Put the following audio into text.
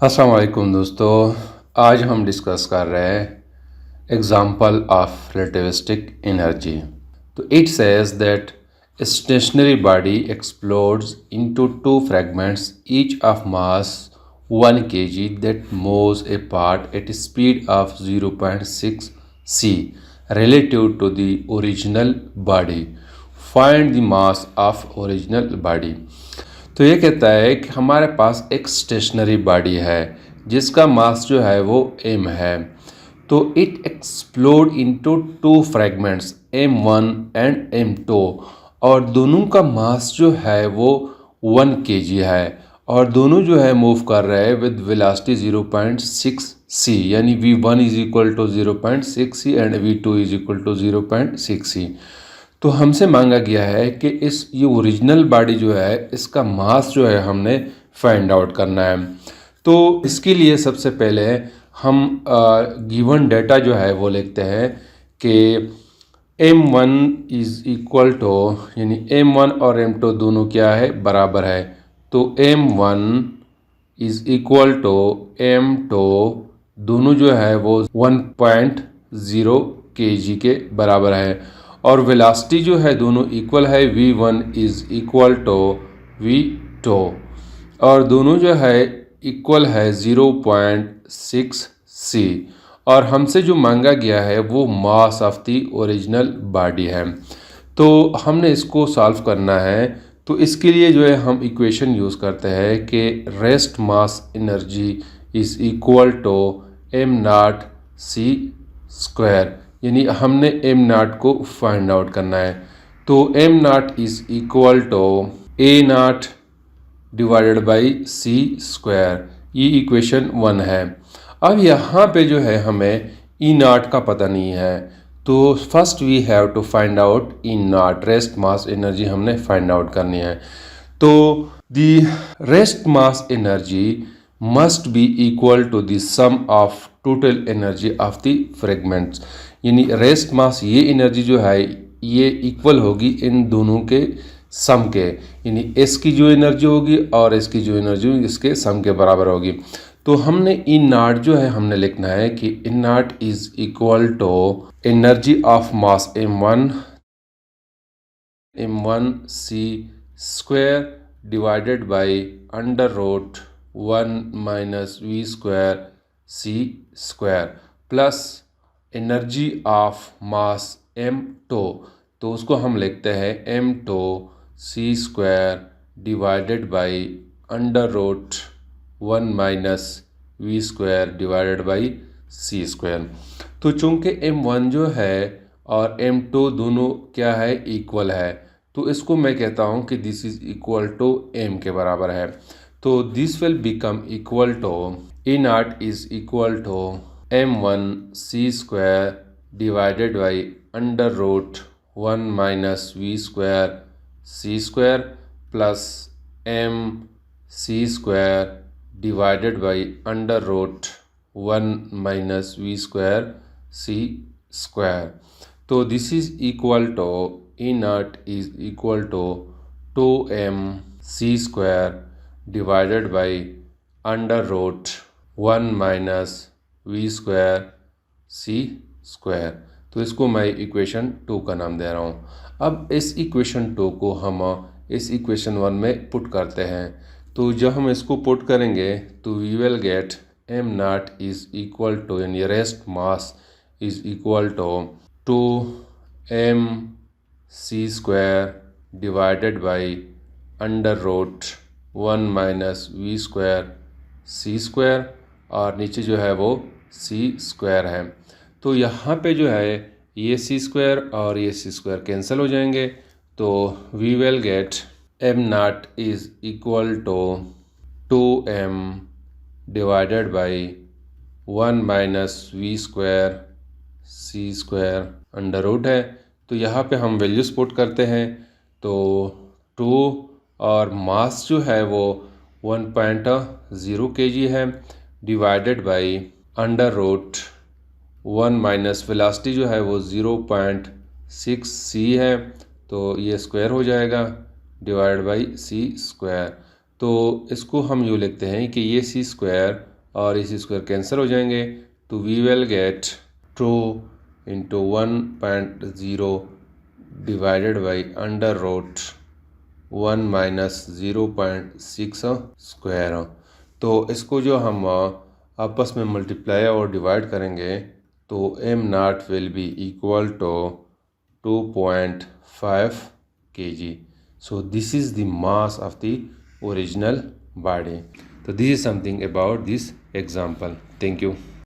अस्सलाम वालेकुम दोस्तों। आज हम डिस्कस कर रहे हैं एग्जांपल ऑफ रिलेटिविस्टिक एनर्जी। तो it says that stationary body explodes into two fragments each of mass 1 kg that moves apart at a speed of 0.6 c relative to the original body. Find the mass of original body. तो ये कहता है कि हमारे पास एक stationery body है जिसका मास जो है वो m है। तो it explode into two fragments m1 and m2 और दोनों का मास जो है वो 1 kg है और दोनों जो है मूव कर रहे हैं विद वेलोसिटी 0.6 c यानी v1 is equal to 0.6 c and v2 is equal to 0.6 c। तो हमसे मांगा गया है कि ये ओरिजिनल बॉडी जो है इसका मास जो है हमने फाइंड आउट करना है। तो इसके लिए सबसे पहले हम गिवन डेटा जो है वो लिखते हैं कि m1 इज़ इक्वल टू यानी m1 और m2 दोनों क्या है बराबर है। तो m1 is equal to m2 दोनों जो है वो 1.0 kg के बराबर है और वेलोसिटी जो है दोनों इक्वल है v1 is equal to v2 और दोनों जो है इक्वल है 0.6 c और हमसे जो मांगा गया है वो mass of the original body है। तो हमने इसको सॉल्व करना है। तो इसके लिए जो है हम इक्वेशन यूज़ करते हैं कि rest mass energy is equal to m0 c square यानी हमने m0 को फाइंड आउट करना है। तो m0 is equal to a0 divided by c square, ये इक्वेशन 1 है। अब यहाँ पे जो है हमें E0 का पता नहीं है, तो first we have to find out E0 rest mass energy हमने फाइंड आउट करनी है। तो the rest mass energy must be equal to the sum of total energy of the fragments यानी रेस्ट मास ये एनर्जी जो है ये equal होगी इन दोनों के सम के यानी एस की जो एनर्जी होगी और इसकी जो एनर्जी होगी इसके सम के बराबर होगी। तो हमने E0 जो है हमने लिखना है कि E0 is equal to energy of mass m1 c square divided by under root 1 minus v square c square plus energy of mass m2 तो उसको हम लिखते हैं m2 c square divided by under root 1 minus v square divided by c square. तो चूंकि m1 जो है और m2 दोनों क्या है इक्वल है, तो इसको मैं कहता हूँ कि this is equal to m के बराबर है। तो this will become equal to E0 is equal to m1 c square divided by under root 1 minus v square c square plus m c square divided by under root 1 minus v square c square. तो this is equal to E0 is equal to 2m c square divided by under root 1 minus v square c square. तो इसको मैं equation 2 का नाम दे रहा हूँ। अब इस इक्वेशन 2 को हम इस इक्वेशन 1 में पुट करते हैं। तो जब हम इसको पुट करेंगे तो we will get m0 is equal to यानी rest mass is equal to m c square divided by under root 1 minus v square c square और नीचे जो है वो c स्क्वायर है। तो यहाँ पे जो है ये c स्क्वायर और ये c स्क्वायर कैंसिल हो जाएंगे। तो we will get m0 is equal to 2m divided by 1 minus v square c square under root है। तो यहाँ पे हम वैल्यूज पुट करते हैं। तो 2 और मास जो है वो 1.0 kg है divided by under root 1 minus velocity जो है वो 0.6 c है, तो ये स्क्वायर हो जाएगा डिवाइड बाई c स्क्वायर। तो इसको हम यूँ लिखते हैं कि ये c स्क्वायर और इसी स्क्वायर कैंसिल हो जाएंगे, तो we will get 2 into 1.0 divided by under root 1 minus 0.6 square. तो इसको जो हम आपस में मल्टीप्लाई और डिवाइड करेंगे तो m naught will be equal to 2.5 kg. So this is the mass of the original body. So this is something about this example. Thank you.